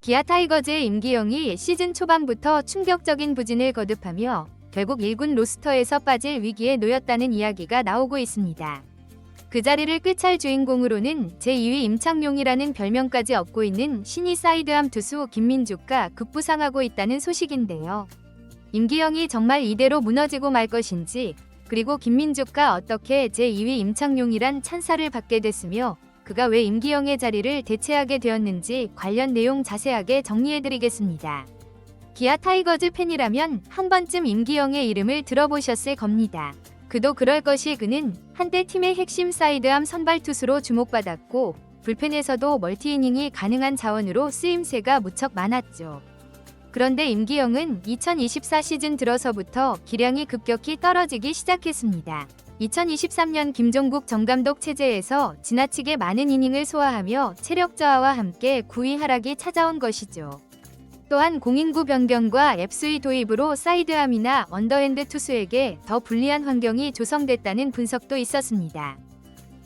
기아 타이거즈의 임기영이 시즌 초반부터 충격적인 부진을 거듭하며 결국 1군 로스터에서 빠질 위기에 놓였다는 이야기가 나오고 있습니다. 그 자리를 꿰찰 주인공으로는 제2위 임창용이라는 별명까지 얻고 있는 신이 사이드암 투수 김민주가 급부상하고 있다는 소식인데요. 임기영이 정말 이대로 무너지고 말 것인지, 그리고 김민주가 어떻게 제2위 임창용이란 찬사를 받게 됐으며 그가 왜 임기영의 자리를 대체하게 되었는지 관련 내용 자세하게 정리해드리겠습니다. 기아 타이거즈 팬이라면 한 번쯤 임기영의 이름을 들어보셨을 겁니다. 그도 그럴 것이 그는 한때 팀의 핵심 사이드암 선발 투수로 주목받았고 불펜에서도 멀티이닝이 가능한 자원으로 쓰임새가 무척 많았죠. 그런데 임기영은 2024 시즌 들어서부터 기량이 급격히 떨어지기 시작했습니다. 2023년 김종국 정감독 체제에서 지나치게 많은 이닝을 소화하며 체력 저하와 함께 9위 하락이 찾아온 것이죠. 또한 공인구 변경과 앱스의 도입으로 사이드암이나 언더핸드 투수에게 더 불리한 환경이 조성됐다는 분석도 있었습니다.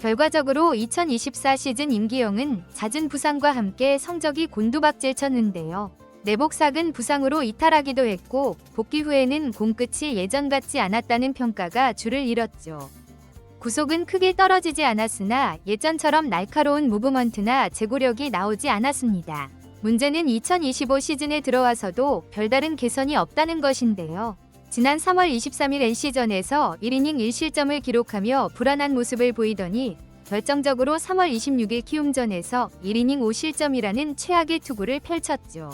결과적으로 2024 시즌 임기영은 잦은 부상과 함께 성적이 곤두박질쳤는데요. 내복삭은 부상으로 이탈하기도 했고 복귀 후에는 공 끝이 예전 같지 않았다는 평가가 줄을 이뤘죠. 구속은 크게 떨어지지 않았으나 예전처럼 날카로운 무브먼트나 제구력이 나오지 않았습니다. 문제는 2025 시즌에 들어와서도 별다른 개선이 없다는 것인데요. 지난 3월 23일 NC전에서 1이닝 1실점을 기록하며 불안한 모습을 보이더니 결정적으로 3월 26일 키움전에서 1이닝 5실점이라는 최악의 투구를 펼쳤죠.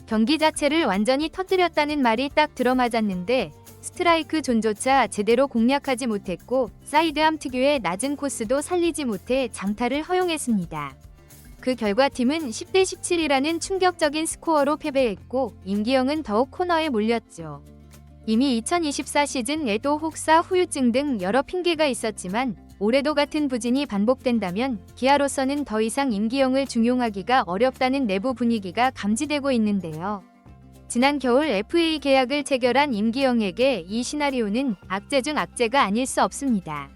경기 자체를 완전히 터뜨렸다는 말이 딱 들어맞았는데 스트라이크 존조차 제대로 공략하지 못했고 사이드암 특유의 낮은 코스도 살리지 못해 장타를 허용했습니다. 그 결과 팀은 10대 17이라는 충격적인 스코어로 패배했고 임기영은 더욱 코너에 몰렸죠. 이미 2024 시즌에도 혹사 후유증 등 여러 핑계가 있었지만 올해도 같은 부진이 반복된다면 기아로서는 더 이상 임기영을 중용하기가 어렵다는 내부 분위기가 감지되고 있는데요. 지난 겨울 FA 계약을 체결한 임기영에게 이 시나리오는 악재 중 악재가 아닐 수 없습니다.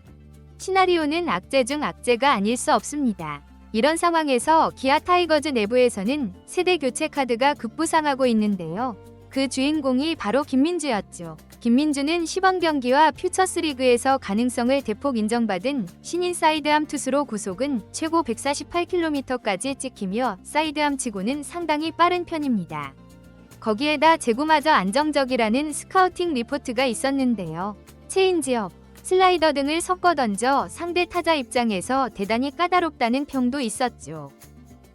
시나리오는 악재 중 악재가 아닐 수 없습니다. 이런 상황에서 기아 타이거즈 내부에서는 세대 교체 카드가 급부상하고 있는데요. 그 주인공이 바로 김민주였죠. 김민주는 시범 경기와 퓨처스리그에서 가능성을 대폭 인정받은 신인 사이드암 투수로 구속은 최고 148km까지 찍히며 사이드암 치고는 상당히 빠른 편입니다. 거기에다 제구마저 안정적이라는 스카우팅 리포트가 있었는데요. 체인지업, 슬라이더 등을 섞어 던져 상대 타자 입장에서 대단히 까다롭다는 평도 있었죠.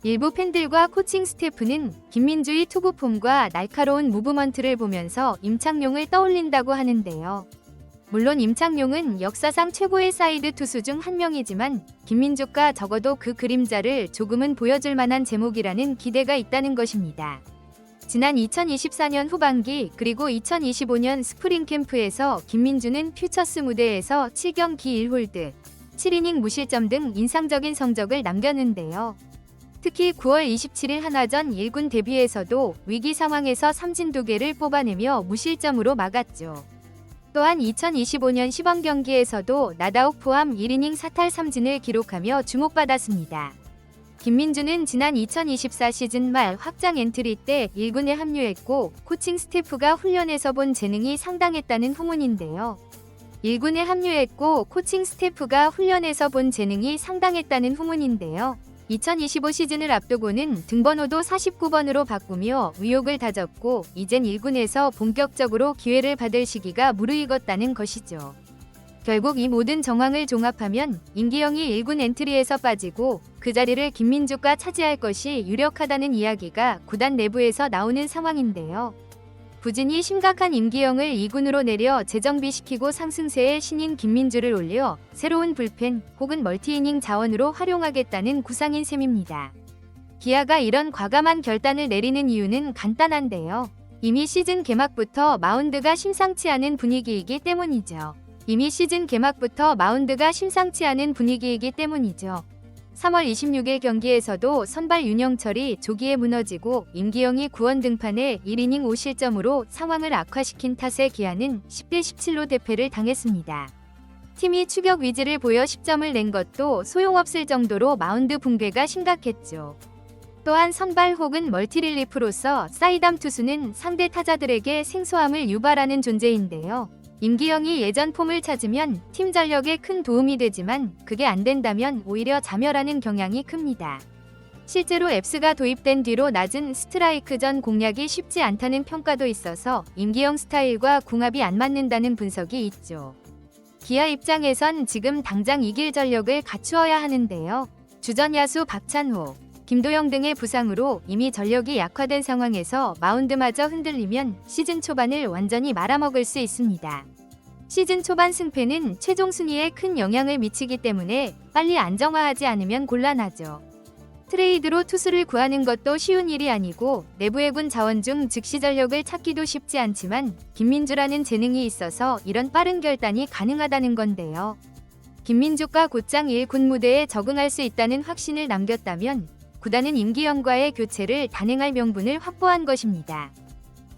일부 팬들과 코칭 스태프는 김민주의 투구 폼과 날카로운 무브먼트를 보면서 임창용을 떠올린다고 하는데요. 물론 임창용은 역사상 최고의 사이드 투수 중 한 명이지만 김민주가 적어도 그 그림자를 조금은 보여줄 만한 제목이라는 기대가 있다는 것입니다. 지난 2024년 후반기 그리고 2025년 스프링 캠프에서 김민주는 퓨처스 무대에서 7경기 1홀드, 7이닝 무실점 등 인상적인 성적을 남겼는데요. 특히 9월 27일 한화전 1군 데뷔에서도 위기 상황에서 삼진 2개를 뽑아내며 무실점으로 막았죠. 또한 2025년 시범 경기에서도 나다욱 포함 1이닝 4탈 3진을 기록하며 주목받았습니다. 김민주는 지난 2024 시즌 말 확장 엔트리 때 1군에 합류했고 코칭 스태프가 훈련에서 본 재능이 상당했다는 후문인데요. 1군에 합류했고 코칭 스태프가 훈련에서 본 재능이 상당했다는 후문인데요. 2025 시즌을 앞두고는 등번호도 49번으로 바꾸며 의욕을 다졌고 이젠 1군에서 본격적으로 기회를 받을 시기가 무르익었다는 것이죠. 결국 이 모든 정황을 종합하면 임기영이 1군 엔트리에서 빠지고 그 자리를 김민주가 차지할 것이 유력하다는 이야기가 구단 내부에서 나오는 상황인데요. 부진이 심각한 임기영을 2군으로 내려 재정비시키고 상승세의 신인 김민주를 올려 새로운 불펜 혹은 멀티이닝 자원으로 활용하겠다는 구상인 셈입니다. 기아가 이런 과감한 결단을 내리는 이유는 간단한데요. 이미 시즌 개막부터 마운드가 심상치 않은 분위기이기 때문이죠. 3월 26일 경기에서도 선발 윤영철이 조기에 무너지고 임기영이 구원 등판에 1이닝 5실점으로 상황을 악화시킨 탓에 기아는 10대 17로 대패를 당했습니다. 팀이 추격 위지를 보여 10점을 낸 것도 소용없을 정도로 마운드 붕괴가 심각했죠. 또한 선발 혹은 멀티릴리프로서 사이담 투수는 상대 타자들에게 생소함을 유발하는 존재인데요. 임기영이 예전 폼을 찾으면 팀 전력에 큰 도움이 되지만 그게 안 된다면 오히려 자멸하는 경향이 큽니다. 실제로 앱스가 도입된 뒤로 낮은 스트라이크 전 공략이 쉽지 않다는 평가도 있어서 임기영 스타일과 궁합이 안 맞는다는 분석이 있죠. 기아 입장에선 지금 당장 이길 전력을 갖추어야 하는데요. 주전 야수 박찬호, 김도영 등의 부상으로 이미 전력이 약화된 상황에서 마운드마저 흔들리면 시즌 초반을 완전히 말아먹을 수 있습니다. 시즌 초반 승패는 최종 순위에 큰 영향을 미치기 때문에 빨리 안정화하지 않으면 곤란하죠. 트레이드로 투수를 구하는 것도 쉬운 일이 아니고 내부의 군 자원 중 즉시 전력을 찾기도 쉽지 않지만 김민주라는 재능이 있어서 이런 빠른 결단이 가능하다는 건데요. 김민주가 곧장 1군 무대에 적응할 수 있다는 확신을 남겼다면 구단은 임기영과의 교체를 단행할 명분을 확보한 것입니다.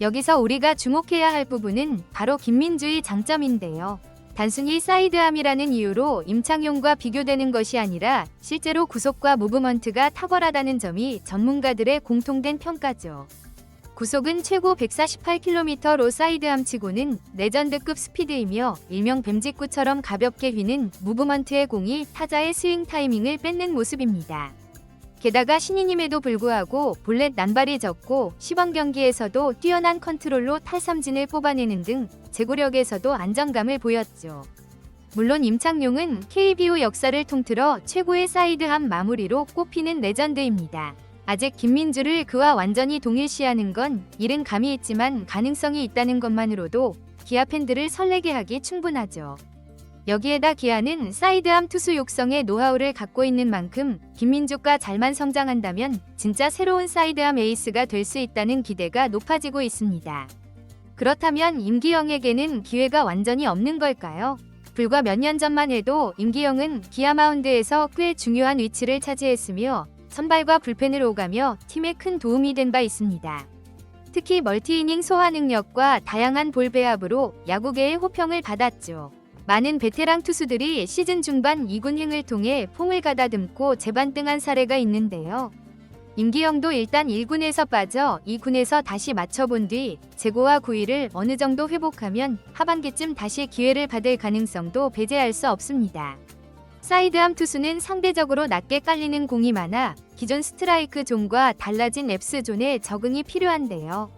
여기서 우리가 주목해야 할 부분은 바로 김민주의 장점인데요. 단순히 사이드암이라는 이유로 임창용과 비교되는 것이 아니라 실제로 구속과 무브먼트가 탁월하다는 점이 전문가들의 공통된 평가죠. 구속은 최고 148km로 사이드암치고는 레전드급 스피드이며 일명 뱀직구처럼 가볍게 휘는 무브먼트의 공이 타자의 스윙 타이밍을 뺏는 모습입니다. 게다가 신인임에도 불구하고 볼넷 난발이 적고 시범 경기에서도 뛰어난 컨트롤로 탈삼진을 뽑아내는 등 제구력에서도 안정감을 보였죠. 물론 임창용은 KBO 역사를 통틀어 최고의 사이드암 마무리로 꼽히는 레전드입니다. 아직 김민주를 그와 완전히 동일시하는 건 이른 감이 있지만 가능성이 있다는 것만으로도 기아 팬들을 설레게 하기 충분하죠. 여기에다 기아는 사이드암 투수 육성의 노하우를 갖고 있는 만큼 김민주가 잘만 성장한다면 진짜 새로운 사이드암 에이스가 될 수 있다는 기대가 높아지고 있습니다. 그렇다면 임기영에게는 기회가 완전히 없는 걸까요? 불과 몇 년 전만 해도 임기영은 기아 마운드에서 꽤 중요한 위치를 차지했으며 선발과 불펜을 오가며 팀에 큰 도움이 된 바 있습니다. 특히 멀티이닝 소화 능력과 다양한 볼 배합으로 야구계의 호평을 받았죠. 많은 베테랑 투수들이 시즌 중반 2군행을 통해 폼을 가다듬고 재반등한 사례가 있는데요. 임기영도 일단 1군에서 빠져 2군에서 다시 맞춰본 뒤 재고와 구위를 어느 정도 회복하면 하반기쯤 다시 기회를 받을 가능성도 배제할 수 없습니다. 사이드암 투수는 상대적으로 낮게 깔리는 공이 많아 기존 스트라이크 존과 달라진 앱스 존에 적응이 필요한데요.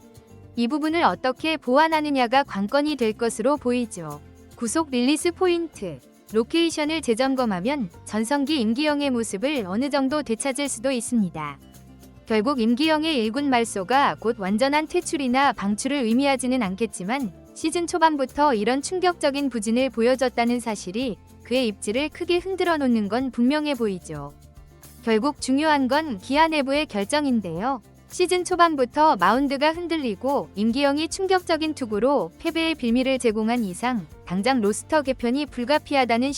이 부분을 어떻게 보완하느냐가 관건이 될 것으로 보이죠. 구속 릴리스 포인트, 로케이션을 재점검하면 전성기 임기영의 모습을 어느 정도 되찾을 수도 있습니다. 결국 임기영의 1군 말소가 곧 완전한 퇴출이나 방출을 의미하지는 않겠지만 시즌 초반부터 이런 충격적인 부진을 보여줬다는 사실이 그의 입지를 크게 흔들어 놓는 건 분명해 보이죠. 결국 중요한 건 기아 내부의 결정인데요. 시즌 초반부터 마운드가 흔들리고 임기영이 충격적인 투구로 패배의 빌미를 제공한 이상 당장 로스터 개편이 불가피하다는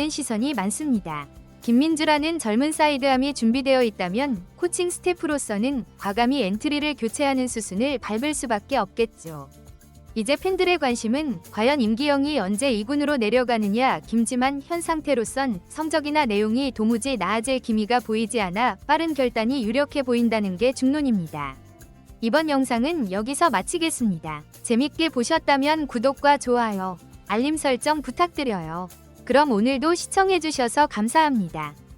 시선이 많습니다. 김민주라는 젊은 사이드암이 준비되어 있다면 코칭 스태프로서는 과감히 엔트리를 교체하는 수순을 밟을 수밖에 없겠죠. 이제 팬들의 관심은 과연 임기영이 언제 2군으로 내려가느냐. 김지만 현 상태로선 성적이나 내용이 도무지 나아질 기미가 보이지 않아 빠른 결단이 유력해 보인다는 게 중론입니다. 이번 영상은 여기서 마치겠습니다. 재밌게 보셨다면 구독과 좋아요, 알림 설정 부탁드려요. 그럼 오늘도 시청해주셔서 감사합니다.